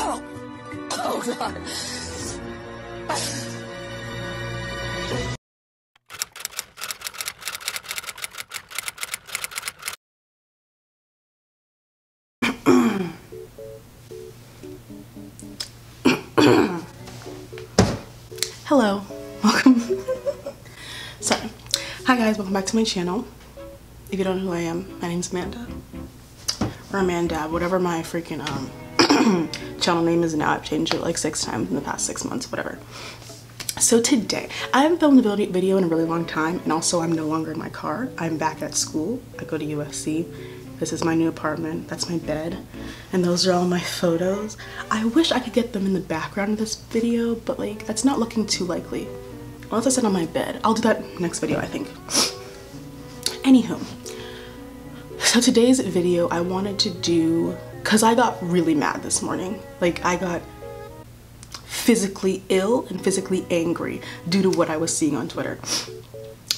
Oh! Oh, God. Hello, welcome. Sorry. Hi guys, welcome back to my channel. If you don't know who I am, my name's Amanda. Or Amanda, whatever my freaking channel name is now. I've changed it like 6 times in the past 6 months, whatever. So today, I haven't filmed a video in a really long time, and also I'm no longer in my car. I'm back at school. I go to USC. This is my new apartment. That's my bed. And those are all my photos. I wish I could get them in the background of this video, but like, that's not looking too likely. Unless I sit on my bed. I'll do that next video, I think. Anywho. So today's video I wanted to do, cause I got really mad this morning. Like, I got physically ill and physically angry due to what I was seeing on Twitter.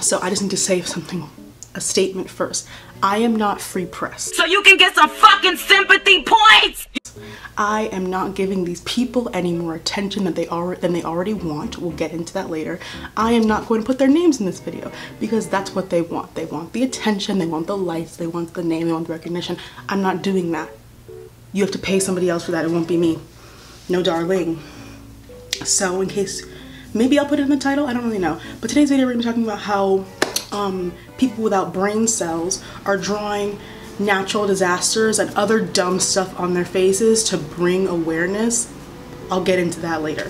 So I just need to say something, a statement first. I am not free press. So you can get some fucking sympathy points! I am not giving these people any more attention than they already want. We'll get into that later. I am not going to put their names in this video because that's what they want. They want the attention, they want the likes, they want the name, they want the recognition. I'm not doing that. You have to pay somebody else for that. It won't be me. No, darling. So in case, maybe I'll put it in the title, I don't really know. But today's video we're going to be talking about how people without brain cells are drawing natural disasters and other dumb stuff on their faces to bring awareness. I'll get into that later.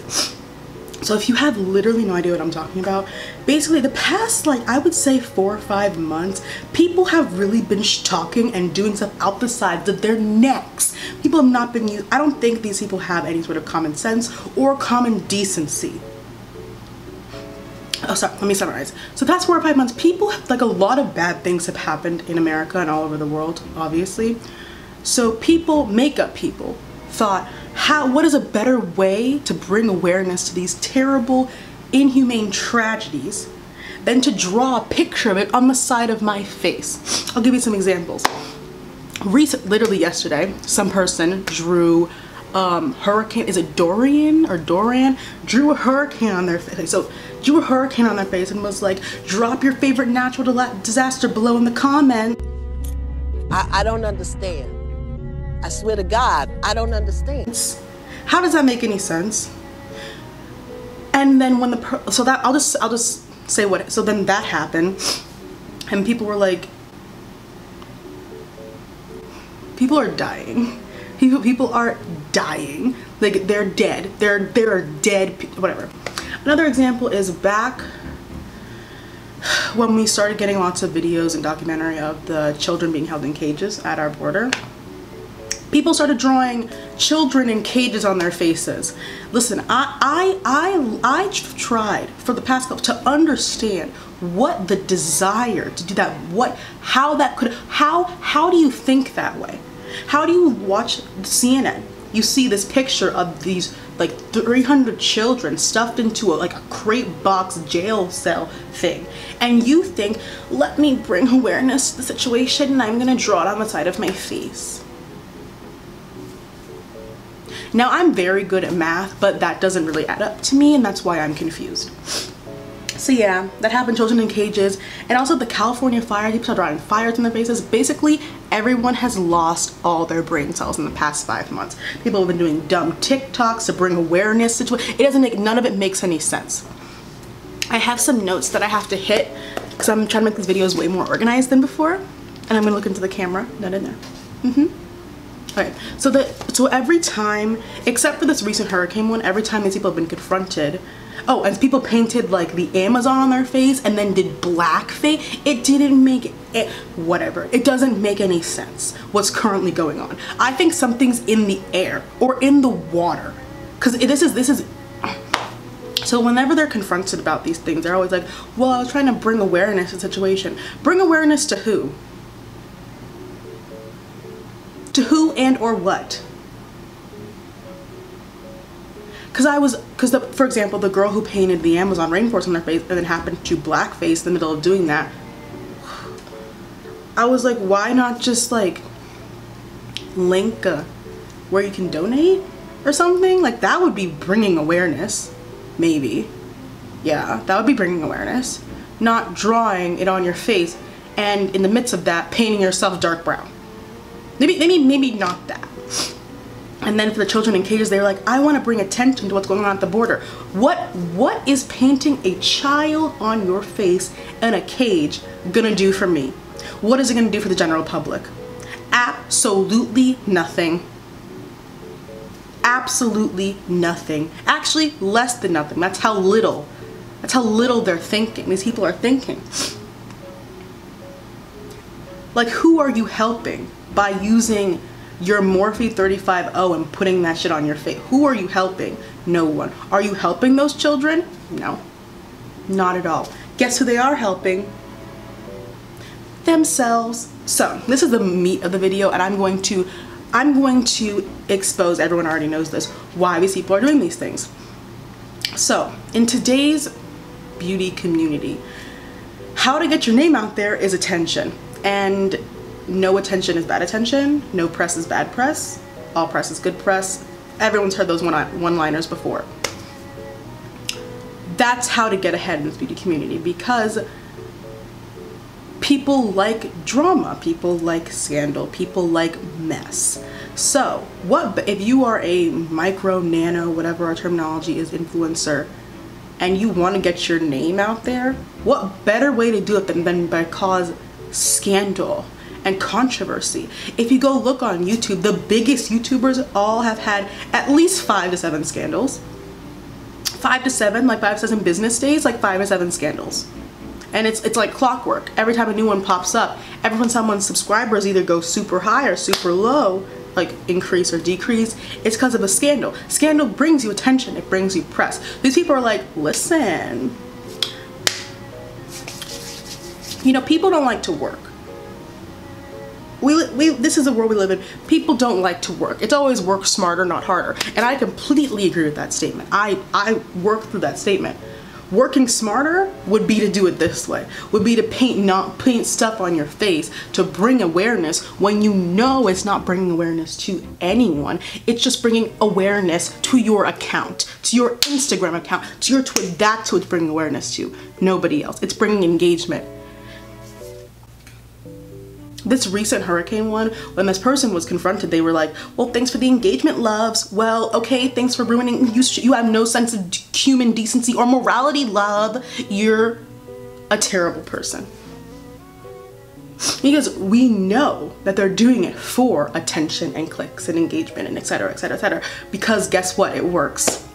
So if you have literally no idea what I'm talking about, basically the past, like, I would say 4 or 5 months, people have really been talking and doing stuff out the sides of their necks. People have not been I don't think these people have any sort of common sense or common decency. Oh, sorry, let me summarize. So the past 4 or 5 months, people have, like, a lot of bad things have happened in America and all over the world, obviously. So people, makeup people, thought, what is a better way to bring awareness to these terrible, inhumane tragedies than to draw a picture of it on the side of my face? I'll give you some examples. Literally yesterday, some person drew hurricane, is it Dorian or Doran? Drew a hurricane on their face. So drew a hurricane on their face and was like, drop your favorite natural disaster below in the comments. I don't understand. I swear to God, I don't understand. How does that make any sense? And then when I'll just say what, so then that happened and people were like, people are dying. People are dying. Like, they're dead. There are dead people, whatever. Another example is back when we started getting lots of videos and documentary of the children being held in cages at our border. People started drawing children in cages on their faces. Listen, I tried for the past couple to understand what the desire to do that, how do you think that way? How do you watch CNN? You see this picture of these like 300 children stuffed into a crate box jail cell thing, and you think, let me bring awareness to the situation and I'm gonna draw it on the side of my face. Now, I'm very good at math, but that doesn't really add up to me, and that's why I'm confused. So yeah, that happened, children in cages. And also the California fire, people started drawing fires in their faces. Basically, everyone has lost all their brain cells in the past 5 months. People have been doing dumb TikToks to bring awareness to it. None of it makes any sense. I have some notes that I have to hit because I'm trying to make these videos way more organized than before. And I'm gonna look into the camera, not in there. Okay, so every time, except for this recent hurricane one, every time these people have been confronted, oh, and people painted like the Amazon on their face and then did blackface. It didn't make it, whatever. It doesn't make any sense what's currently going on. I think something's in the air or in the water, because this is. So whenever they're confronted about these things, they're always like, well, I was trying to bring awareness to the situation. Bring awareness to who? To who and or what? For example, the girl who painted the Amazon rainforest on their face and then happened to blackface in the middle of doing that, I was like, why not just like link where you can donate or something, like that would be bringing awareness. Maybe. Yeah, that would be bringing awareness. Not drawing it on your face and in the midst of that painting yourself dark brown. Maybe not that. And then for the children in cages, they're like, I want to bring attention to what's going on at the border. What is painting a child on your face in a cage gonna do for me? What is it gonna do for the general public? Absolutely nothing. Absolutely nothing. Actually, less than nothing. That's how little they're thinking. These people are thinking. Like, who are you helping by using your Morphe 35O and putting that shit on your face? Who are you helping? No one. Are you helping those children? No, not at all. Guess who they are helping? Themselves. So this is the meat of the video, and I'm going to expose, everyone already knows this, why these people are doing these things. So in today's beauty community, how to get your name out there is attention. And no attention is bad attention, no press is bad press, all press is good press. Everyone's heard those one-liners before. That's how to get ahead in this beauty community, because people like drama, people like scandal, people like mess. So if you are a micro, nano, whatever our terminology is, influencer, and you want to get your name out there, what better way to do it than by cause scandal and controversy? If you go look on YouTube, the biggest YouTubers all have had at least 5 to 7 scandals. 5 to 7, like 5 to 7 business days, like 5 to 7 scandals. And it's like clockwork. Every time a new one pops up, every time someone's subscribers either go super high or super low, like increase or decrease, it's because of a scandal. Scandal brings you attention, it brings you press. These people are like, listen, you know, people don't like to work. This is the world we live in. People don't like to work. It's always work smarter, not harder. And I completely agree with that statement. I work through that statement. Working smarter would be to do it this way. Would be to paint stuff on your face to bring awareness when you know it's not bringing awareness to anyone. It's just bringing awareness to your account, to your Instagram account, to your Twitter. That's what it's bringing awareness to. Nobody else. It's bringing engagement. This recent hurricane one, when this person was confronted, they were like, well, thanks for the engagement, loves. Well, okay, thanks for ruining, you have no sense of human decency or morality, love. You're a terrible person. Because we know that they're doing it for attention and clicks and engagement and etc, etc, etc. Because guess what? It works.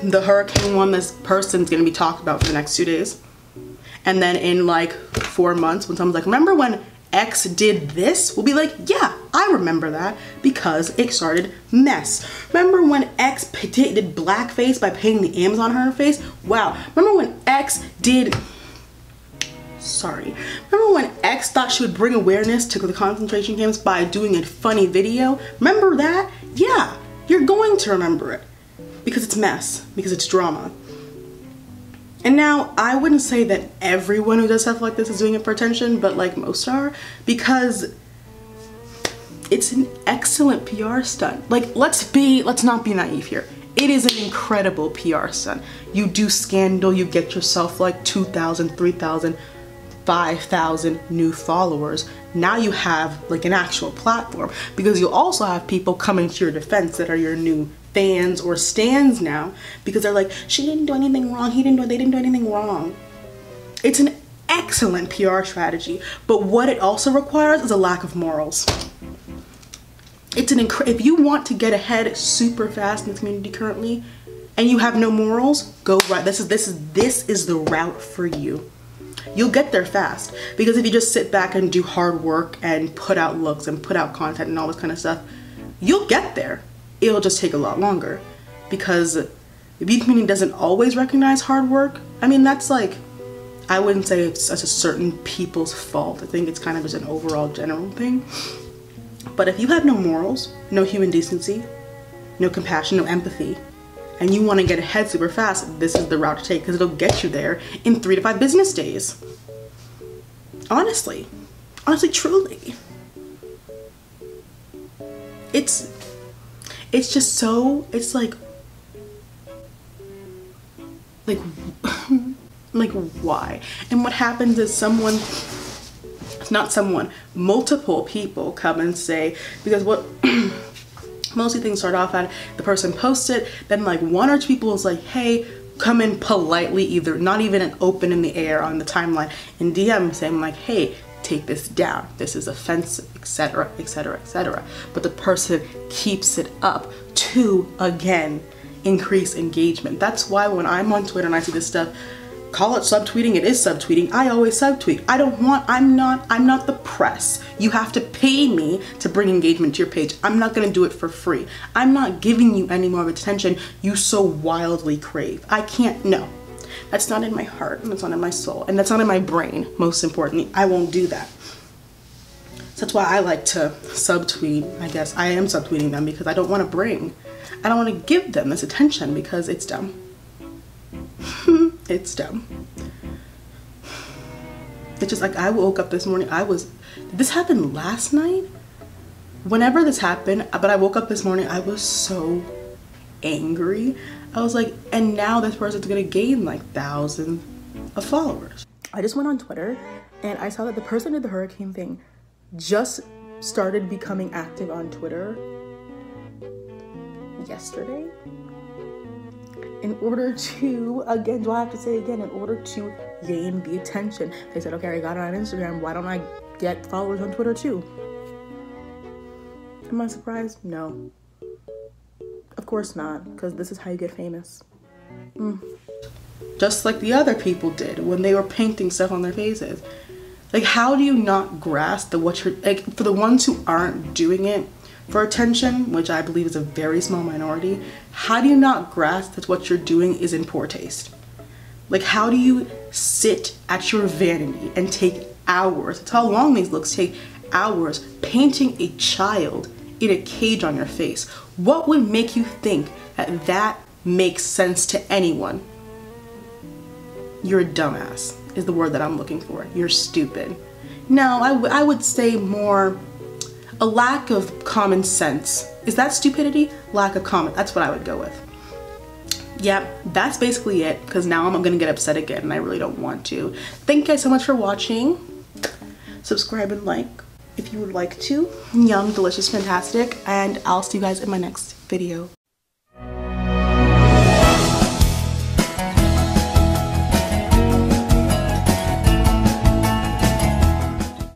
The hurricane one, this person's gonna be talked about for the next 2 days. And then in like 4 months, when someone's like, remember when X did this? We'll be like, yeah, I remember that, because it started mess. Remember when X did blackface by painting the M's on her face? Wow. Remember when X did, remember when X thought she would bring awareness to the concentration camps by doing a funny video? Remember that? Yeah, you're going to remember it, because it's mess, because it's drama. And now, I wouldn't say that everyone who does stuff like this is doing it for attention, but like most are, because it's an excellent PR stunt. Like, let's not be naive here. It is an incredible PR stunt. You do scandal, you get yourself like 2,000, 3,000, 5,000 new followers. Now you have like an actual platform, because you'll also have people coming to your defense that are your new fans or stans now, because they're like, she didn't do anything wrong, they didn't do anything wrong. It's an excellent PR strategy, but what it also requires is a lack of morals. It's if you want to get ahead super fast in the community currently and you have no morals, go right. This is the route for you. You'll get there fast, because if you just sit back and do hard work and put out looks and put out content and all this kind of stuff, you'll get there. It'll just take a lot longer, because the beauty community doesn't always recognize hard work. I mean, that's like, I wouldn't say it's a certain people's fault. I think it's kind of just an overall general thing. But if you have no morals, no human decency, no compassion, no empathy, and you want to get ahead super fast, this is the route to take, because it'll get you there in 3 to 5 business days. Honestly, truly. It's It's just so, it's like like why? And what happens is multiple people come and say, because what mostly things start off at, the person posts it, then like one or two people is like, hey, come in politely, either not even an open in the air on the timeline, in DM saying like, hey, take this down, this is offensive, etc, etc, etc. But the person keeps it up to, again, increase engagement. That's why when I'm on Twitter and I see this stuff, call it subtweeting, it is subtweeting. I always subtweet. I'm not the press. You have to pay me to bring engagement to your page. I'm not gonna do it for free. I'm not giving you any more attention you so wildly crave. I can't, no. That's not in my heart, and that's not in my soul, and that's not in my brain, most importantly. I won't do that. So that's why I like to subtweet. I guess I am subtweeting them because I don't want to give them this attention because it's dumb. It's dumb. It's just like, I woke up this morning, did this happen last night? Whenever this happened, but I woke up this morning, I was so angry. I was like, and now this person's gonna gain like thousands of followers. I just went on Twitter and I saw that the person who did the hurricane thing just started becoming active on Twitter yesterday. In order to, again, do I have to say again, in order to gain the attention. They said, okay, I got it on Instagram, why don't I get followers on Twitter too? Am I surprised? No. Of course not, because this is how you get famous. Just like the other people did when they were painting stuff on their faces. Like, how do you not grasp that what you're, like, for the ones who aren't doing it for attention, which I believe is a very small minority, how do you not grasp that what you're doing is in poor taste? Like, how do you sit at your vanity and take hours, that's how long these looks take, hours painting a child in a cage on your face? What would make you think that that makes sense to anyone? You're a dumbass, is the word that I'm looking for. You're stupid. No, I would say more a lack of common sense. Is that stupidity? Lack of common, that's what I would go with. Yeah, that's basically it, because now I'm gonna get upset again and I really don't want to. Thank you guys so much for watching. Subscribe and like if you would like to. Yum, delicious, fantastic, and I'll see you guys in my next video.